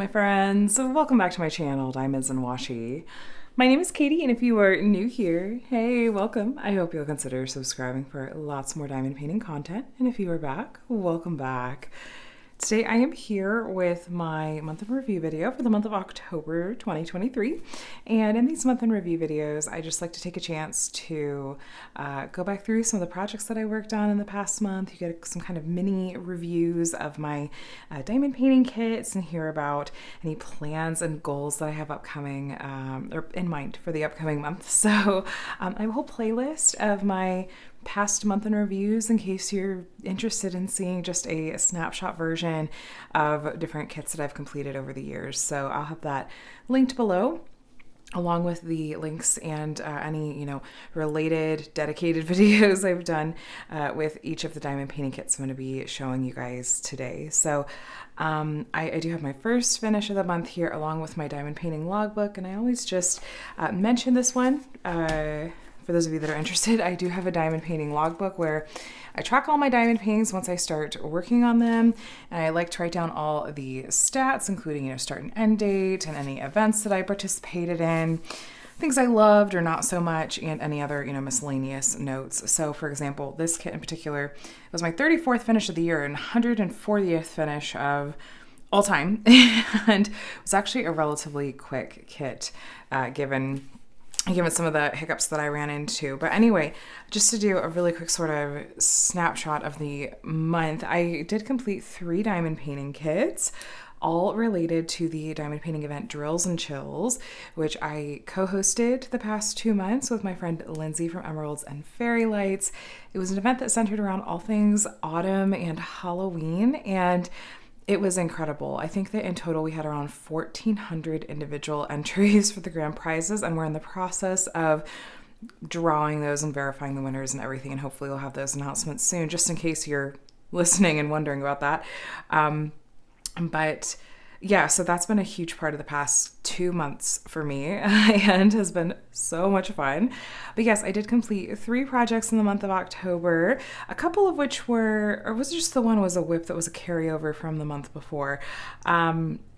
my friends. Welcome back to my channel, Diamonds and Washi. My name is Katie, and if you are new here, hey, welcome. I hope you'll consider subscribing for lots more diamond painting content. And if you are back, welcome back. Today I am here with my month in review video for the month of October 2023. And in these month in review videos, I just like to take a chance to go back through some of the projects that I worked on in the past month. You get some kind of mini reviews of my diamond painting kits and hear about any plans and goals that I have upcoming or in mind for the upcoming month. So I have a whole playlist of my past month in reviews in case you're interested in seeing just a snapshot version of different kits that I've completed over the years. So I'll have that linked below, along with the links and any related dedicated videos I've done with each of the diamond painting kits I'm going to be showing you guys today. So I do have my first finish of the month here along with my diamond painting logbook, and I always just mention this one. For those of you that are interested, I do have a diamond painting logbook where I track all my diamond paintings once I start working on them. And I like to write down all the stats, including, start and end date and any events that I participated in, things I loved or not so much, and any other, miscellaneous notes. So for example, this kit in particular was my 34th finish of the year and 140th finish of all time. And it was actually a relatively quick kit, given some of the hiccups that I ran into. But anyway, just to do a really quick sort of snapshot of the month, I did complete 3 diamond painting kits, all related to the diamond painting event Drills and Chills, which I co-hosted the past 2 months with my friend Lindsay from Emeralds and Fairy Lights. It was an event that centered around all things autumn and Halloween, and it was incredible. I think that in total we had around 1,400 individual entries for the grand prizes, and we're in the process of drawing those and verifying the winners and everything, and hopefully we'll have those announcements soon, just in case you're listening and wondering about that. But yeah, so that's been a huge part of the past 2 months for me and has been so much fun. But yes, I did complete 3 projects in the month of October, a couple of which was just the one was a whip that was a carryover from the month before.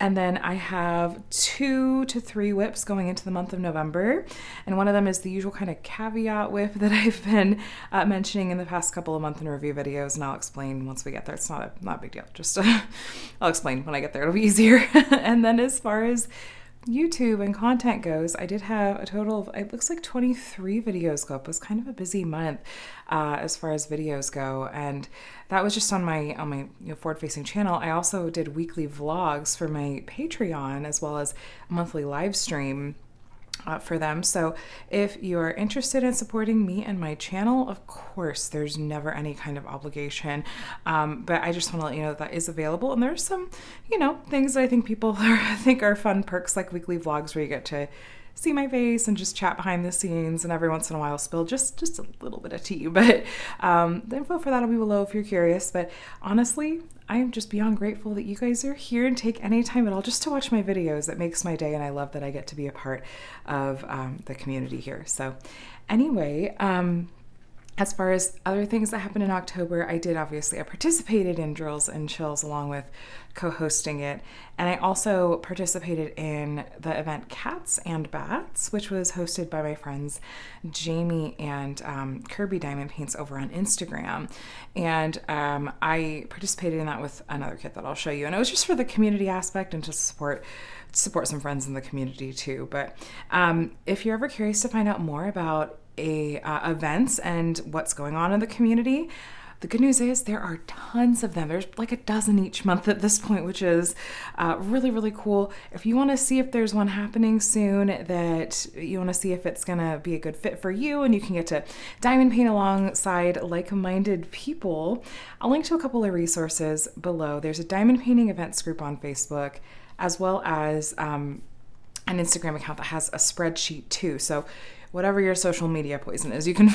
And then I have 2 to 3 whips going into the month of November. And one of them is the usual kind of caveat whip that I've been mentioning in the past couple of month in review videos. And I'll explain once we get there. It's not a big deal. Just I'll explain when I get there. It'll be easier. And then as far as YouTube and content goes, I did have a total of, it looks like 23 videos go up. It was kind of a busy month as far as videos go, and that was just on my forward-facing channel. I also did weekly vlogs for my Patreon as well as a monthly live stream for them. So if you're interested in supporting me and my channel, of course, there's never any kind of obligation. But I just want to let you know that is available. And there's some, things that I think people think are fun perks, like weekly vlogs where you get to see my face and just chat behind the scenes, and every once in a while spill just a little bit of tea. But the info for that will be below if you're curious. But honestly, I am just beyond grateful that you guys are here and take any time at all just to watch my videos. It makes my day, and I love that I get to be a part of the community here. So anyway, as far as other things that happened in October, I participated in Drills and Chills along with co-hosting it. And I also participated in the event Cats and Bats, which was hosted by my friends Jamie and Kirby Diamond Paints over on Instagram. And I participated in that with another kit that I'll show you. And it was just for the community aspect and to support some friends in the community too. But if you're ever curious to find out more about events and what's going on in the community, the good news is there are tons of them. There's like a dozen each month at this point, which is really, really cool. If you want to see if there's one happening soon, that you want to see if it's going to be a good fit for you and you can get to diamond paint alongside like-minded people, I'll link to a couple of resources below. There's a diamond painting events group on Facebook, as well as an Instagram account that has a spreadsheet too. So whatever your social media poison is, you can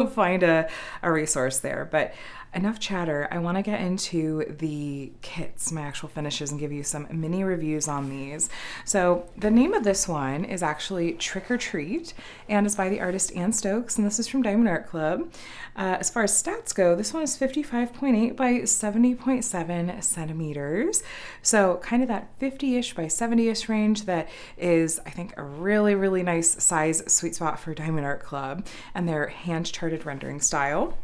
find a resource there. But enough chatter. I want to get into the kits, my actual finishes, and give you some mini reviews on these. So the name of this one is actually Trick or Treat, and is by the artist Ann Stokes, and this is from Diamond Art Club. As far as stats go, this one is 55.8 by 70.7 centimeters. So kind of that 50-ish by 70-ish range that is, I think, a really, really nice size sweet spot for Diamond Art Club and their hand-charted rendering style.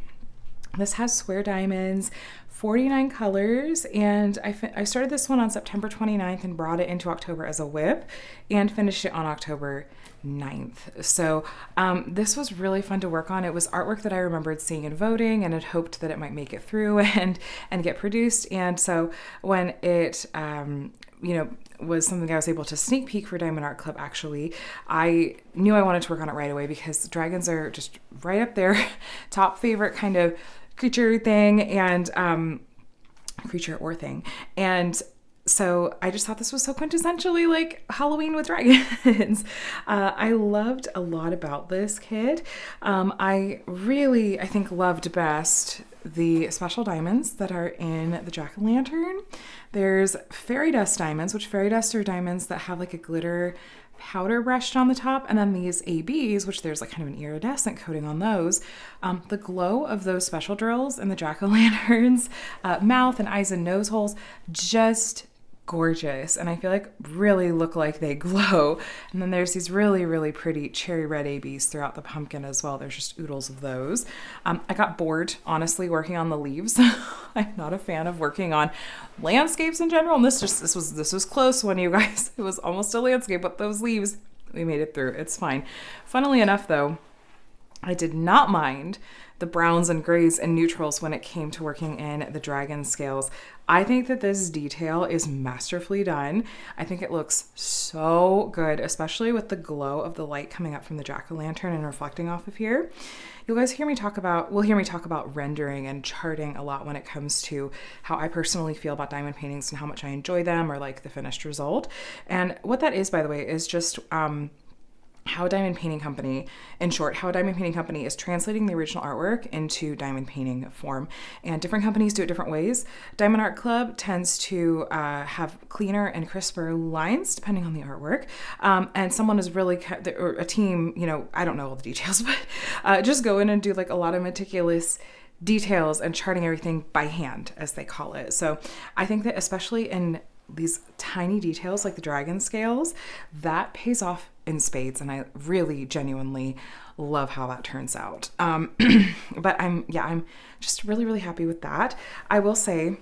This has square diamonds, 49 colors, and I started this one on September 29th and brought it into October as a whip and finished it on October 9th. So this was really fun to work on. It was artwork that I remembered seeing in voting and had hoped that it might make it through and get produced. And so when it was something I was able to sneak peek for Diamond Art Club, actually, I knew I wanted to work on it right away because dragons are just right up there, top favorite kind of creature thing and creature or thing. And so I just thought this was so quintessentially like Halloween with dragons. I loved a lot about this kit. I think loved best the special diamonds that are in the jack-o'-lantern. There's fairy dust diamonds, which fairy dust are diamonds that have like a glitter powder brushed on the top, and then these ABs, which there's like kind of an iridescent coating on those. The glow of those special drills in the jack-o'-lanterns, mouth and eyes and nose holes, just gorgeous, and I feel like really look like they glow. And then there's these really, really pretty cherry red ABs throughout the pumpkin as well. There's just oodles of those. I got bored, honestly, working on the leaves. I'm not a fan of working on landscapes in general, and this was close one, you guys. It was almost a landscape, but those leaves, we made it through. It's fine. Funnily enough, though, I did not mind the browns and grays and neutrals when it came to working in the dragon scales. I think that this detail is masterfully done. I think it looks so good, especially with the glow of the light coming up from the jack-o'-lantern and reflecting off of here. You'll guys hear me talk about rendering and charting a lot when it comes to how I personally feel about diamond paintings and how much I enjoy them or like the finished result. And what that is, by the way, is just how a diamond painting company is translating the original artwork into diamond painting form. And different companies do it different ways. Diamond Art Club tends to have cleaner and crisper lines depending on the artwork. And someone is really, or a team, I don't know all the details, but just go in and do like a lot of meticulous details and charting everything by hand, as they call it. So I think that especially in these tiny details like the dragon scales, that pays off in spades, and I really genuinely love how that turns out. But I'm just really, really happy with that. I will say,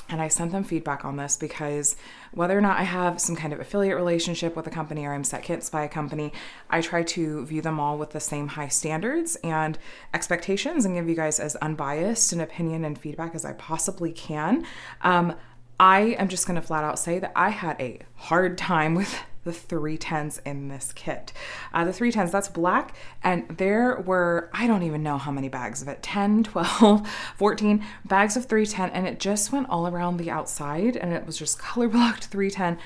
and I sent them feedback on this, because whether or not I have some kind of affiliate relationship with a company or I'm set kits by a company, I try to view them all with the same high standards and expectations and give you guys as unbiased an opinion and feedback as I possibly can. I am just going to flat out say that I had a hard time with the 310s in this kit. The 310s, that's black, and there were, I don't even know how many bags of it, 10, 12, 14 bags of 310, and it just went all around the outside, and it was just color blocked 310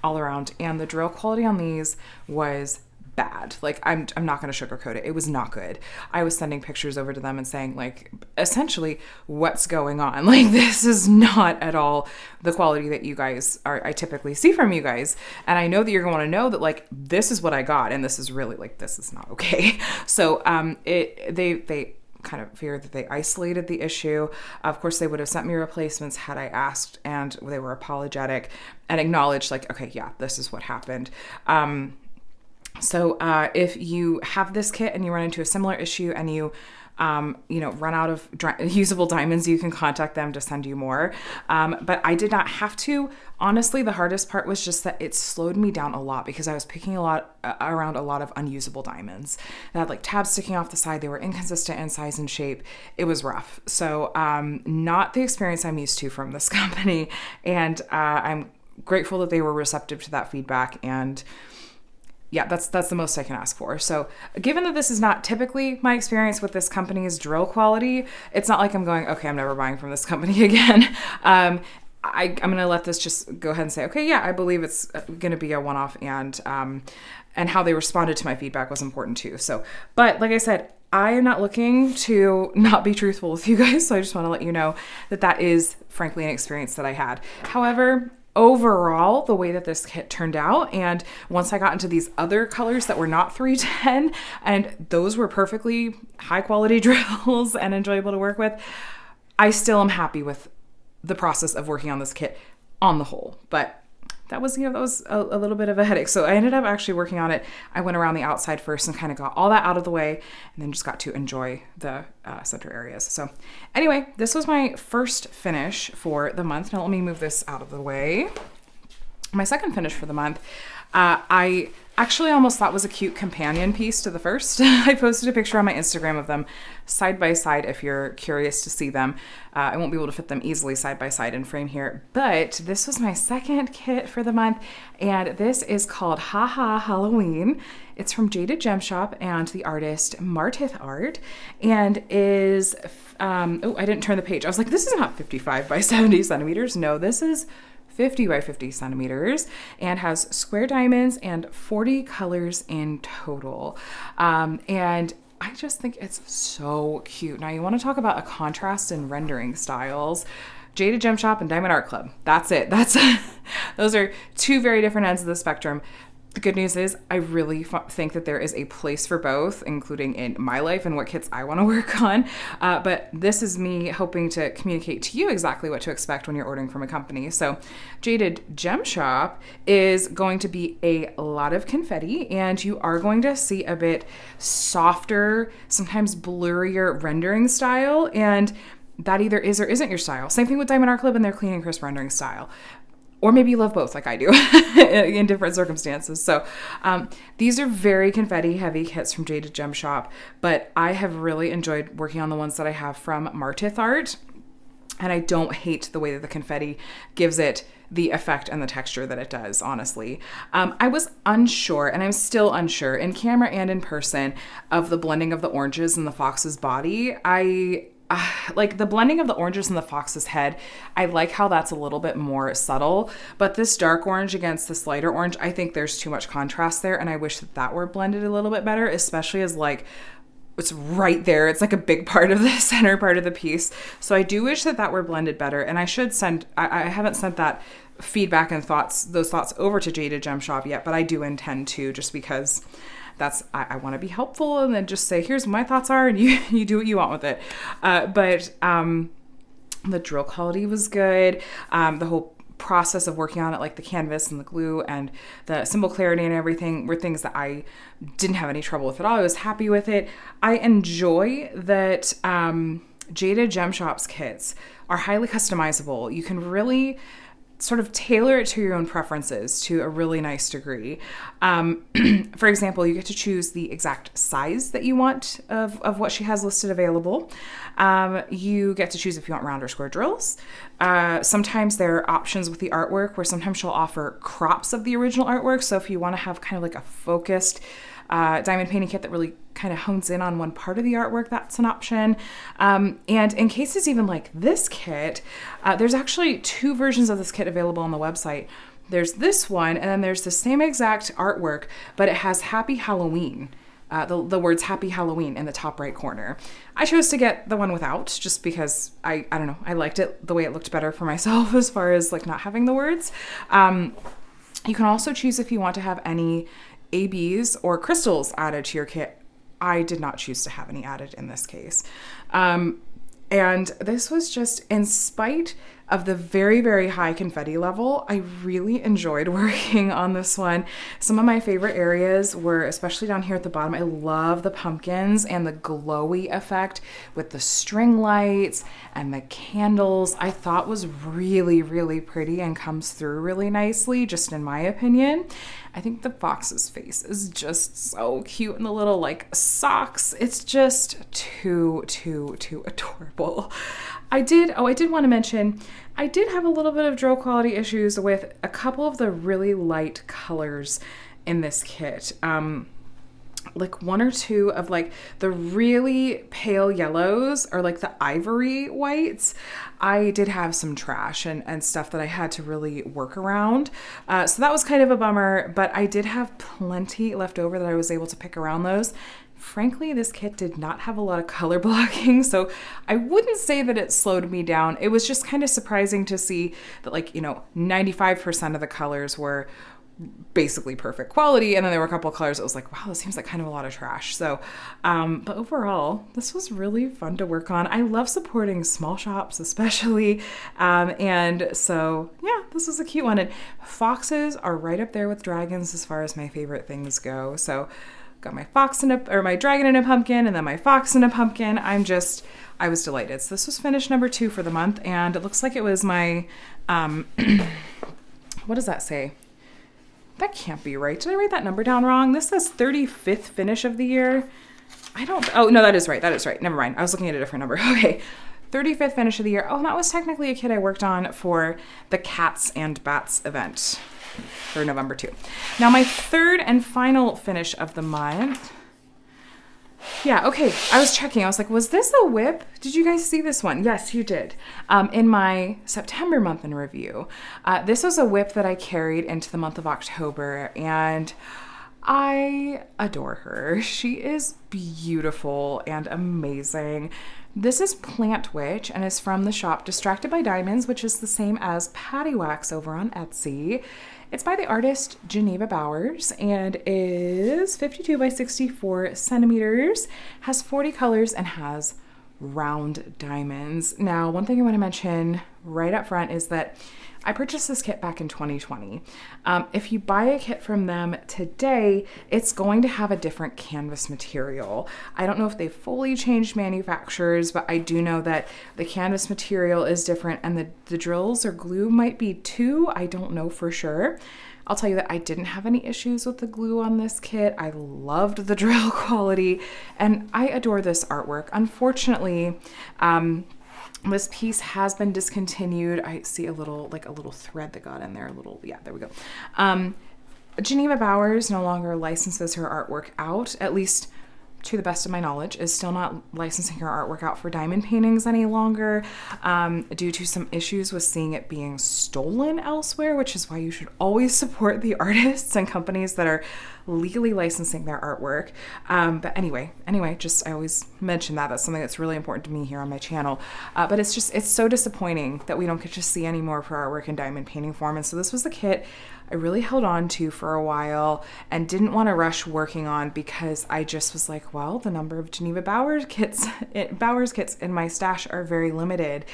all around, and the drill quality on these was bad. Like, I'm not going to sugarcoat it. It was not good. I was sending pictures over to them and saying, like, essentially, what's going on? Like, this is not at all the quality that you guys I typically see from you guys. And I know that you're going to want to know that, like, this is what I got, and this is really, like, this is not okay. So, they kind of feared that they isolated the issue. Of course, they would have sent me replacements had I asked, and they were apologetic and acknowledged, like, okay, yeah, this is what happened. So if you have this kit and you run into a similar issue and you run out of usable diamonds, you can contact them to send you more. But I did not have to. Honestly, the hardest part was just that it slowed me down a lot because I was picking around a lot of unusable diamonds. They had like tabs sticking off the side. They were inconsistent in size and shape. It was rough. So not the experience I'm used to from this company. And I'm grateful that they were receptive to that feedback, and yeah, that's the most I can ask for. So given that this is not typically my experience with this company's drill quality, it's not like I'm going, okay, I'm never buying from this company again. I'm going to let this just go ahead and say, okay, yeah, I believe it's going to be a one-off, and how they responded to my feedback was important too. So, but like I said, I am not looking to not be truthful with you guys, so I just want to let you know that that is frankly an experience that I had. However, overall, the way that this kit turned out, and once I got into these other colors that were not 310, and those were perfectly high quality drills and enjoyable to work with, I still am happy with the process of working on this kit on the whole. But that was, that was a little bit of a headache. So I ended up actually working on it. I went around the outside first and kind of got all that out of the way, and then just got to enjoy the center areas. So anyway, this was my first finish for the month. Now let me move this out of the way. My second finish for the month, I actually almost thought was a cute companion piece to the first. I posted a picture on my Instagram of them side by side if you're curious to see them. I won't be able to fit them easily side by side in frame here, but this was my second kit for the month, and this is called Ha Ha Halloween. It's from Jaded Gem Shop and the artist Martith Art, and is, oh, I didn't turn the page. I was like, this is not 55 by 70 centimeters. No, this is 50 by 50 centimeters, and has square diamonds and 40 colors in total. And I just think it's so cute. Now you want to talk about a contrast in rendering styles. Jaded Gem Shop and Diamond Art Club. That's it. Those are two very different ends of the spectrum. The good news is I really think that there is a place for both, including in my life and what kits I want to work on. But this is me hoping to communicate to you exactly what to expect when you're ordering from a company. So Jaded Gem Shop is going to be a lot of confetti, and you are going to see a bit softer, sometimes blurrier rendering style. And that either is or isn't your style. Same thing with Diamond Art Club and their clean and crisp rendering style. Or maybe you love both like I do in different circumstances. So these are very confetti heavy kits from Jaded Gem Shop, but I have really enjoyed working on the ones that I have from Martith Art. And I don't hate the way that the confetti gives it the effect and the texture that it does, honestly. I was unsure, and I'm still unsure, in camera and in person, of the blending of the oranges in the fox's body. Like the blending of the oranges in the fox's head, I like how that's a little bit more subtle, but this dark orange against this lighter orange, I think there's too much contrast there, and I wish that were blended a little bit better, especially as like it's right there. It's like a big part of the center part of the piece. So I do wish that were blended better, and I haven't sent that feedback and those thoughts over to Jaded Gem Shop yet, but I do intend to, just because I want to be helpful and then just say, here's what my thoughts are, and you do what you want with it. But the drill quality was good. The whole process of working on it, like the canvas and the glue and the symbol clarity and everything, were things that I didn't have any trouble with at all. I was happy with it. I enjoy that Jaded Gem Shop's kits are highly customizable. You can really sort of tailor it to your own preferences to a really nice degree. For example, you get to choose the exact size that you want of what she has listed available. You get to choose if you want round or square drills. Sometimes there are options with the artwork where sometimes she'll offer crops of the original artwork. So if you want to have kind of like a focused diamond painting kit that really kind of hones in on one part of the artwork, that's an option. And in cases even like this kit, there's actually two versions of this kit available on the website. There's this one, and then there's the same exact artwork, but it has Happy Halloween, the words Happy Halloween in the top right corner. I chose to get the one without, just because I don't know, I liked it the way it looked better for myself as far as like not having the words. You can also choose if you want to have any ABs or crystals added to your kit. I did not choose to have any added in this case. And this was just, in spite of the very, very high confetti level, I really enjoyed working on this one. Some of my favorite areas were, especially down here at the bottom, I love the pumpkins and the glowy effect with the string lights and the candles. I thought was really, really pretty and comes through really nicely, just in my opinion. I think the fox's face is just so cute, and the little like socks, it's just too adorable. I did want to mention, I did have a little bit of drill quality issues with a couple of the really light colors in this kit. Like one or two of like the really pale yellows or like the ivory whites, I did have some trash and stuff that I had to really work around. So that was kind of a bummer, but I did have plenty left over that I was able to pick around those. Frankly, this kit did not have a lot of color blocking, so I wouldn't say that it slowed me down. It was just kind of surprising to see that 95% of the colors were basically perfect quality, and then there were a couple of colors that was like, wow, this seems like kind of a lot of trash. So but overall, this was really fun to work on. I love supporting small shops especially, and so yeah, this was a cute one. And foxes are right up there with dragons as far as my favorite things go. So got my my dragon in a pumpkin, and then my fox in a pumpkin. I was delighted. So this was finish number 2 for the month, and it looks like it was my what does that say? That can't be right. Did I write that number down wrong? This says 35th finish of the year. Oh, no, that is right. That is right. Never mind. I was looking at a different number. Okay. 35th finish of the year. Oh, that was technically a kit I worked on for the Cats and Bats event for November 2. Now, my third and final finish of the month. Yeah, okay. I was checking. I was like, was this a whip? Did you guys see this one? Yes, you did. In my September month in review, this was a whip that I carried into the month of October, and I adore her. She is beautiful and amazing. This is Plant Witch and is from the shop Distracted by Diamonds, which is the same as Patty Wax over on Etsy. It's by the artist Geneva Bowers and is 52 by 64 centimeters, has 40 colors, and has round diamonds. Now, one thing I want to mention right up front is that I purchased this kit back in 2020. If you buy a kit from them today, it's going to have a different canvas material. I don't know if they fully changed manufacturers, but I do know that the canvas material is different, and the drills or glue might be too. I don't know for sure. I'll tell you that I didn't have any issues with the glue on this kit. I loved the drill quality, and I adore this artwork. Unfortunately, this piece has been discontinued. I see a little thread that got in there. Yeah, there we go. Geneva Bowers no longer licenses her artwork out, at least to the best of my knowledge, is still not licensing her artwork out for diamond paintings any longer, due to some issues with seeing it being stolen elsewhere, which is why you should always support the artists and companies that are legally licensing their artwork. But anyway, just I always mention that. That's something that's really important to me here on my channel. But it's so disappointing that we don't get to see any more of her artwork in diamond painting form. And so this was the kit I really held on to for a while and didn't want to rush working on, because I just was like, well, the number of Geneva Bowers kits in my stash are very limited.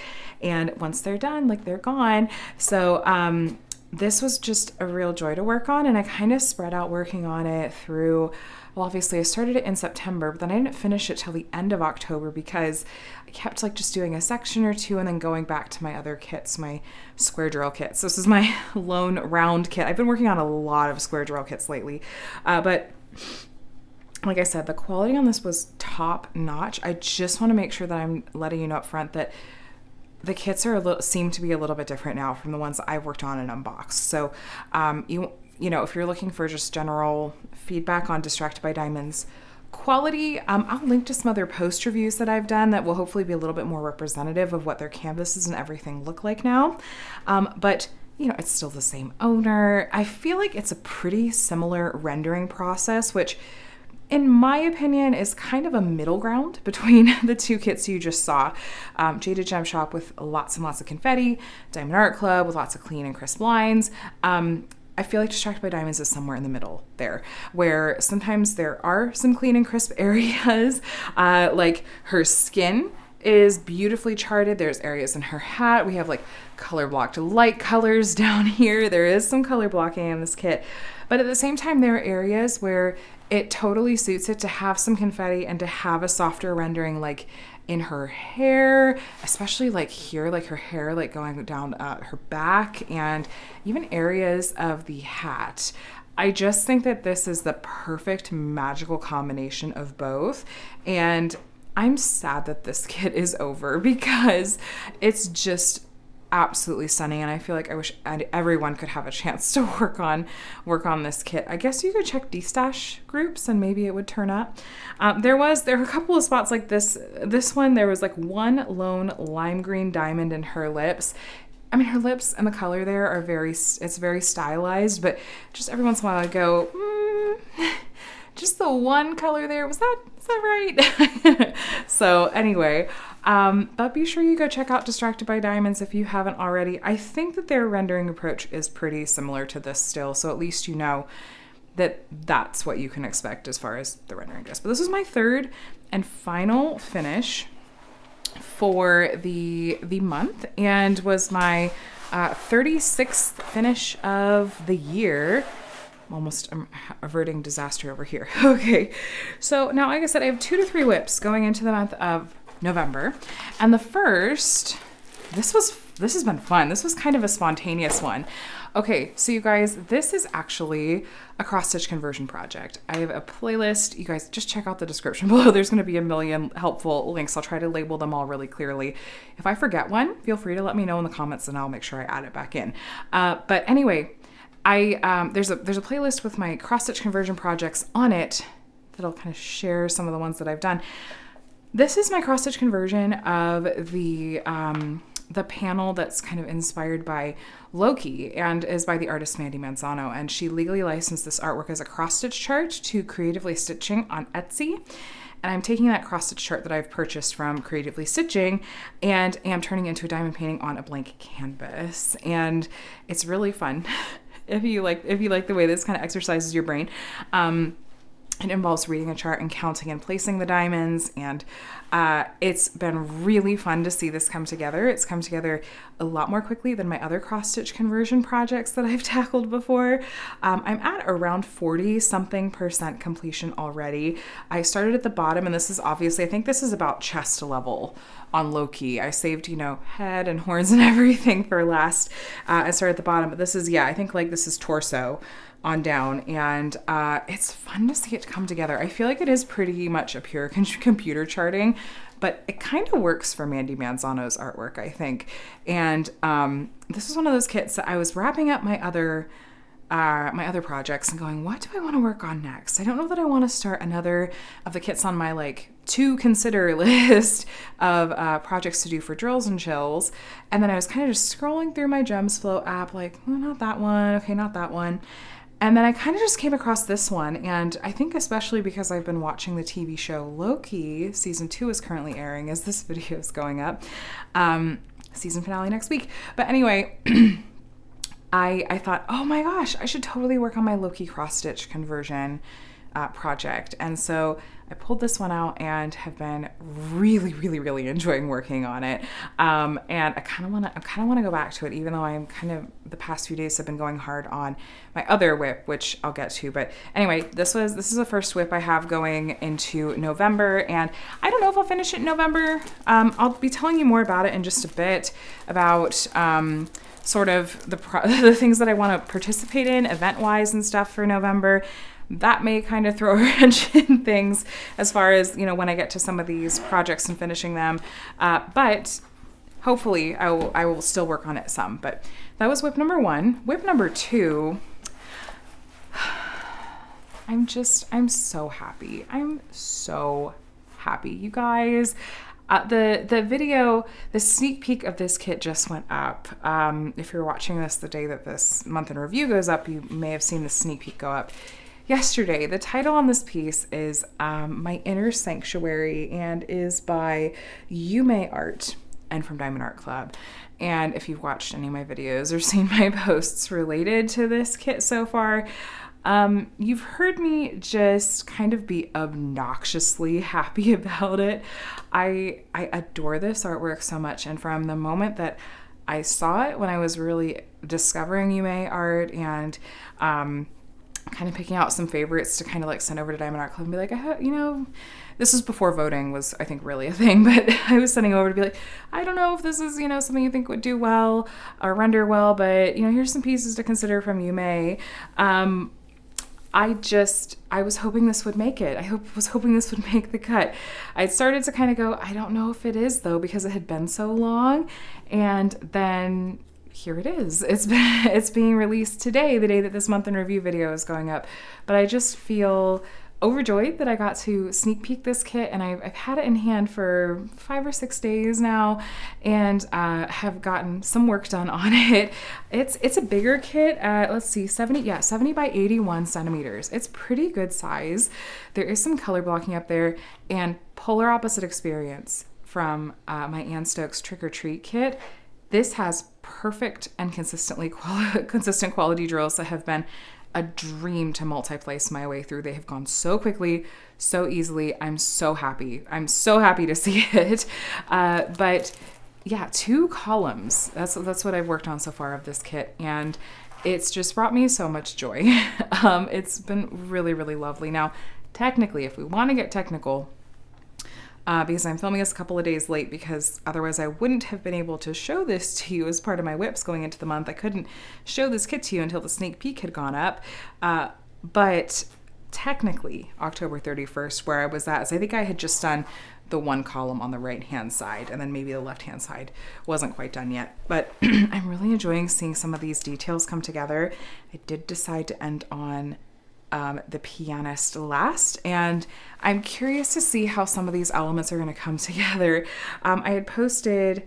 And once they're done, they're gone. So, this was just a real joy to work on, and I kind of spread out working on it through, well, obviously I started it in September, but then I didn't finish it till the end of October because I kept just doing a section or two and then going back to my other kits, my square drill kits. This is my lone round kit. I've been working on a lot of square drill kits lately, but like I said, the quality on this was top notch. I just want to make sure that I'm letting you know up front that the kits seem to be a little bit different now from the ones that I've worked on and unboxed. So, you know, if you're looking for just general feedback on Distracted by Diamonds quality, I'll link to some other post reviews that I've done that will hopefully be a little bit more representative of what their canvases and everything look like now. But you know, it's still the same owner. I feel like it's a pretty similar rendering process, which in my opinion is kind of a middle ground between the two kits you just saw. Jaded Gem Shop with lots and lots of confetti, Diamond Art Club with lots of clean and crisp lines. I feel like Distracted by Diamonds is somewhere in the middle there, where sometimes there are some clean and crisp areas, like her skin is beautifully charted. There's areas in her hat. We have color blocked light colors down here. There is some color blocking in this kit, but at the same time, there are areas where it totally suits it to have some confetti and to have a softer rendering, in her hair, especially here, her hair going down her back, and even areas of the hat. I just think that this is the perfect magical combination of both, and I'm sad that this kit is over because it's just absolutely stunning, and I feel like I wish everyone could have a chance to work on this kit. I guess you could check D-stash groups and maybe it would turn up. There were a couple of spots like this one. There was one lone lime green diamond in her lips. I mean, her lips and the color there are it's very stylized, but just every once in a while I go, just the one color there, is Is that right? So anyway, but be sure you go check out Distracted by Diamonds if you haven't already. I think that their rendering approach is pretty similar to this still, so at least you know that that's what you can expect as far as the rendering goes. But this was my third and final finish for the month, and was my 36th finish of the year. Almost averting disaster over here. Okay, so now, like I said, I have 2 to 3 whips going into the month of November, and the first, this has been fun. This was kind of a spontaneous one. Okay, so you guys, this is actually a cross-stitch conversion project. I have a playlist. You guys just check out the description below. There's going to be a million helpful links. I'll try to label them all really clearly. If I forget one, feel free to let me know in the comments and I'll make sure I add it back in. But anyway, there's a playlist with my cross-stitch conversion projects on it that'll kind of share some of the ones that I've done. This is my cross-stitch conversion of the panel that's kind of inspired by Loki and is by the artist Mandy Manzano. And she legally licensed this artwork as a cross-stitch chart to Creatively Stitching on Etsy. And I'm taking that cross-stitch chart that I've purchased from Creatively Stitching and am turning into a diamond painting on a blank canvas. And it's really fun. If you like the way this kind of exercises your brain. It involves reading a chart and counting and placing the diamonds, and it's been really fun to see this come together. It's come together a lot more quickly than my other cross-stitch conversion projects that I've tackled before. I'm at around 40-something% completion already. I started at the bottom, and this is obviously, I think this is about chest level on Loki. I saved, head and horns and everything for last. I started at the bottom, but this is, I think like this is torso on down, and it's fun to see it come together. I feel like it is pretty much a pure computer charting, but it kind of works for Mandy Manzano's artwork, I think. And this is one of those kits that I was wrapping up my other projects and going, what do I want to work on next? I don't know that I want to start another of the kits on my to consider list of projects to do for drills and chills. And then I was kind of just scrolling through my Gems Flow app, not that one. Okay, not that one. And then I kind of just came across this one, and I think especially because I've been watching the TV show Loki, season 2 is currently airing as this video is going up. Season finale next week. But anyway, I thought, oh my gosh, I should totally work on my Loki cross-stitch conversion project. And so I pulled this one out and have been really, really, really enjoying working on it. And I kind of want to go back to it, even though I'm the past few days have been going hard on my other whip, which I'll get to. But anyway, this is the first whip I have going into November, and I don't know if I'll finish it in November. I'll be telling you more about it in just a bit, about sort of the things that I want to participate in event-wise and stuff for November. That may kind of throw a wrench in things as far as, when I get to some of these projects and finishing them. But hopefully I will still work on it some. But that was whip number 1. Whip number 2, I'm so happy. I'm so happy, you guys. The video, the sneak peek of this kit just went up. If you're watching this the day that this month in review goes up, you may have seen the sneak peek go up yesterday. The title on this piece is My Inner Sanctuary, and is by Yume Art and from Diamond Art Club. And if you've watched any of my videos or seen my posts related to this kit so far, you've heard me just kind of be obnoxiously happy about it. I adore this artwork so much, and from the moment that I saw it when I was really discovering Yume art and kind of picking out some favorites to kind of send over to Diamond Art Club and be like, this was before voting was, I think, really a thing, but I was sending over to be like, I don't know if this is, something you think would do well or render well, but, here's some pieces to consider from Yume. I was hoping this would make it. I was hoping this would make the cut. I started to kind of go, I don't know if it is though, because it had been so long. And then here it is. It's being released today, the day that this month in review video is going up. But I just feel overjoyed that I got to sneak peek this kit, and I've had it in hand for 5 or 6 days now, and have gotten some work done on it. It's a bigger kit at, let's see, 70 by 81 centimeters. It's pretty good size. There is some color blocking up there, and polar opposite experience from my Ann Stokes Trick or Treat kit. This has perfect and consistent quality drills that have been a dream to multi-place my way through. They have gone so quickly, so easily. I'm so happy. I'm so happy to see it. But yeah, 2 columns. That's what I've worked on so far of this kit, and it's just brought me so much joy. It's been really, really lovely. Now, technically, if we want to get technical, because I'm filming this a couple of days late, because otherwise I wouldn't have been able to show this to you as part of my whips going into the month. I couldn't show this kit to you until the sneak peek had gone up. But technically, October 31st, where I was at, is I think I had just done the 1 column on the right-hand side, and then maybe the left-hand side wasn't quite done yet. But I'm really enjoying seeing some of these details come together. I did decide to end on the pianist last, and I'm curious to see how some of these elements are going to come together. I posted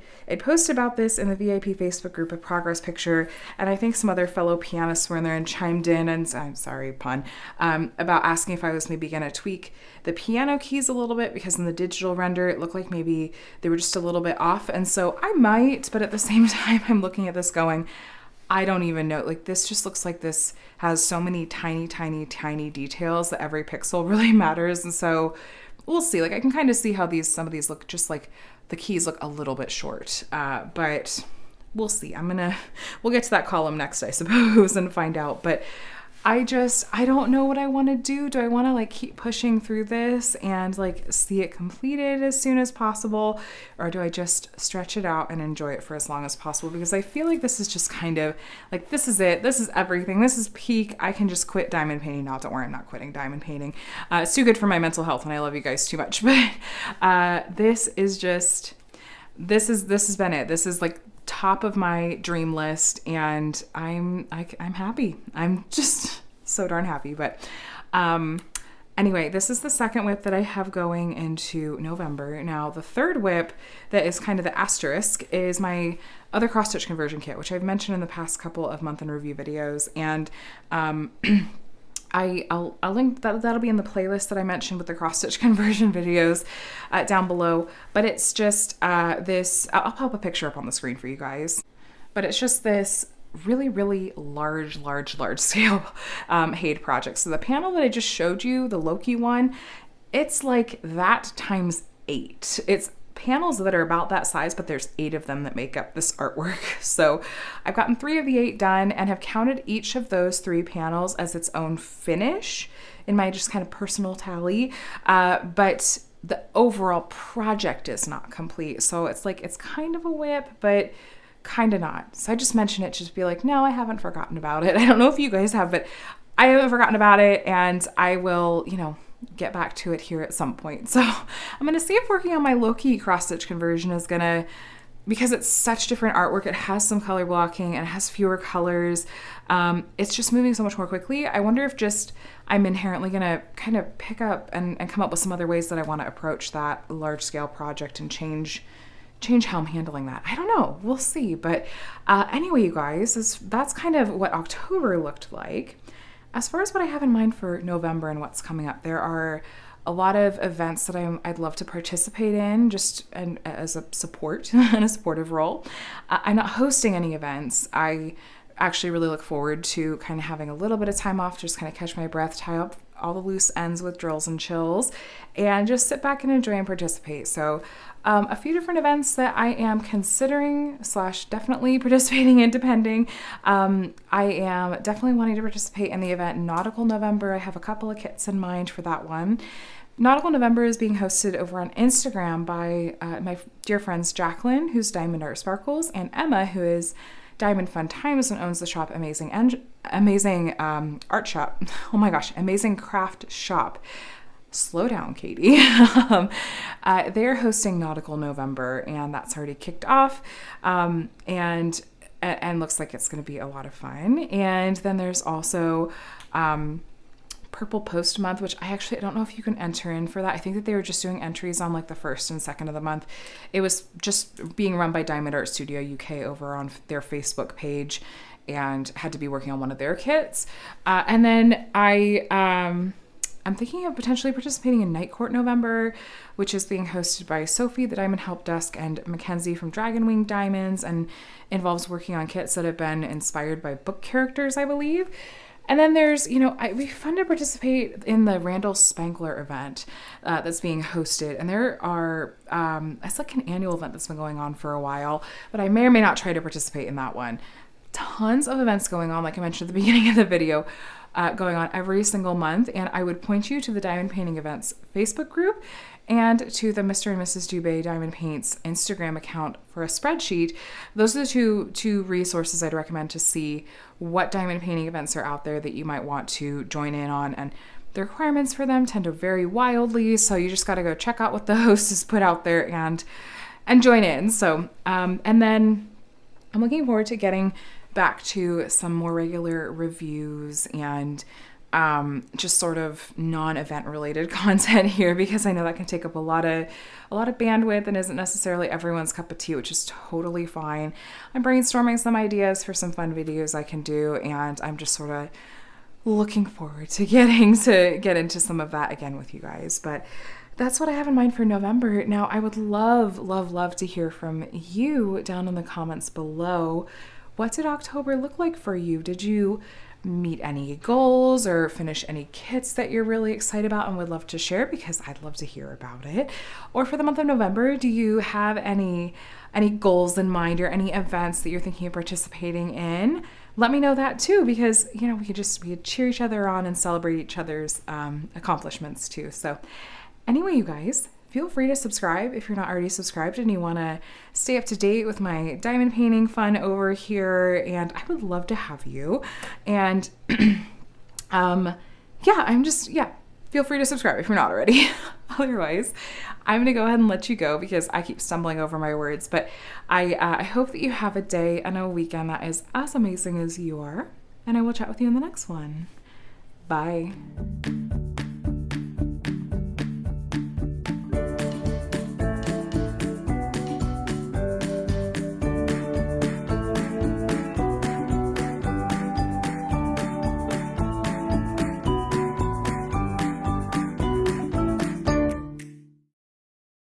about this in the VIP Facebook group, a progress picture, and I think some other fellow pianists were in there and chimed in, and I'm sorry, pun, about asking if I was maybe going to tweak the piano keys a little bit, because in the digital render it looked like maybe they were just a little bit off, and so I might, but at the same time I'm looking at this going, I don't even know. Like, this just looks like this has so many tiny, tiny, tiny details that every pixel really matters. And so we'll see. Like, I can kind of see how some of these look just like the keys look a little bit short. But we'll see. We'll get to that column next, I suppose, and find out. But I don't know what I want to do. Do I want to like keep pushing through this and like see it completed as soon as possible? Or do I just stretch it out and enjoy it for as long as possible? Because I feel like this is just kind of like, this is it. This is everything. This is peak. I can just quit diamond painting now. Don't worry, I'm not quitting diamond painting. It's too good for my mental health and I love you guys too much. But this has been it. This is like top of my dream list, and I'm happy. I'm just so darn happy. But anyway, this is the second whip that I have going into November. Now, the third whip that is kind of the asterisk is my other cross stitch conversion kit, which I've mentioned in the past couple of month in review videos, and I'll link that. That'll be in the playlist that I mentioned with the cross stitch conversion videos down below. But it's just this. I'll pop a picture up on the screen for you guys. But it's just this really, really large scale Haid project. So the panel that I just showed you, the Loki one, it's like that times 8. It's panels that are about that size, but there's 8 of them that make up this artwork. So I've gotten 3 of the 8 done and have counted each of those 3 panels as its own finish in my just kind of personal tally. But the overall project is not complete. So it's like, it's kind of a whip, but kind of not. So I just mentioned it to just be like, no, I haven't forgotten about it. I don't know if you guys have, but I haven't forgotten about it, and I will, get back to it here at some point. So I'm going to see if working on my Loki cross stitch conversion is going to, because it's such different artwork, it has some color blocking and it has fewer colors. It's just moving so much more quickly. I wonder if just I'm inherently going to kind of pick up and come up with some other ways that I want to approach that large scale project and change how I'm handling that. I don't know. We'll see. But anyway, you guys, that's kind of what October looked like. As far as what I have in mind for November and what's coming up, there are a lot of events that I'd love to participate in, just as a support and a supportive role. I'm not hosting any events. I actually really look forward to kind of having a little bit of time off, just kind of catch my breath, tie up all the loose ends with drills and chills, and just sit back and enjoy and participate. So a few different events that I am considering / definitely participating in, depending. I am definitely wanting to participate in the event Nautical November. I have a couple of kits in mind for that one. Nautical November is being hosted over on Instagram by my dear friends Jacqueline, who's Diamond Art Sparkles, and Emma, who is Diamond Fun Times and owns the shop Amazing Art Shop. Oh my gosh, Amazing Craft Shop. Slow down, Katie. They're hosting Nautical November, and that's already kicked off, and looks like it's going to be a lot of fun. And then there's also Purple Post month, which I don't know if you can enter in for that. I think that they were just doing entries on like the 1st and 2nd of the month. It was just being run by Diamond Art Studio UK over on their Facebook page, and had to be working on one of their kits. And then I'm thinking of potentially participating in Night Court November, which is being hosted by Sophie, the Diamond Help Desk, and Mackenzie from Dragon Wing Diamonds, and involves working on kits that have been inspired by book characters, I believe. And then there's, it'd be fun to participate in the Randall Spankler event that's being hosted. And there are, it's like an annual event that's been going on for a while, but I may or may not try to participate in that one. Tons of events going on, like I mentioned at the beginning of the video, going on every single month. And I would point you to the Diamond Painting Events Facebook group and to the Mr. and Mrs. Dubé Diamond Paints Instagram account for a spreadsheet. Those are the two resources I'd recommend to see what diamond painting events are out there that you might want to join in on. And the requirements for them tend to vary wildly, so you just got to go check out what the host has put out there and join in. So, and then I'm looking forward to getting back to some more regular reviews and just sort of non-event related content here, because I know that can take up a lot of bandwidth and isn't necessarily everyone's cup of tea, which is totally fine. I'm brainstorming some ideas for some fun videos I can do, and I'm just sort of looking forward to getting to get into some of that again with you guys. But that's what I have in mind for November. Now, I would love to hear from you down in the comments below. What did October look like for you? Did you meet any goals or finish any kits that you're really excited about and would love to share? Because I'd love to hear about it. Or for the month of November, do you have any goals in mind or any events that you're thinking of participating in? Let me know that too, because we could cheer each other on and celebrate each other's accomplishments too. So anyway, you guys, feel free to subscribe if you're not already subscribed and you want to stay up to date with my diamond painting fun over here, and I would love to have you. And feel free to subscribe if you're not already. Otherwise, I'm going to go ahead and let you go because I keep stumbling over my words. But I hope that you have a day and a weekend that is as amazing as you are, and I will chat with you in the next one. Bye.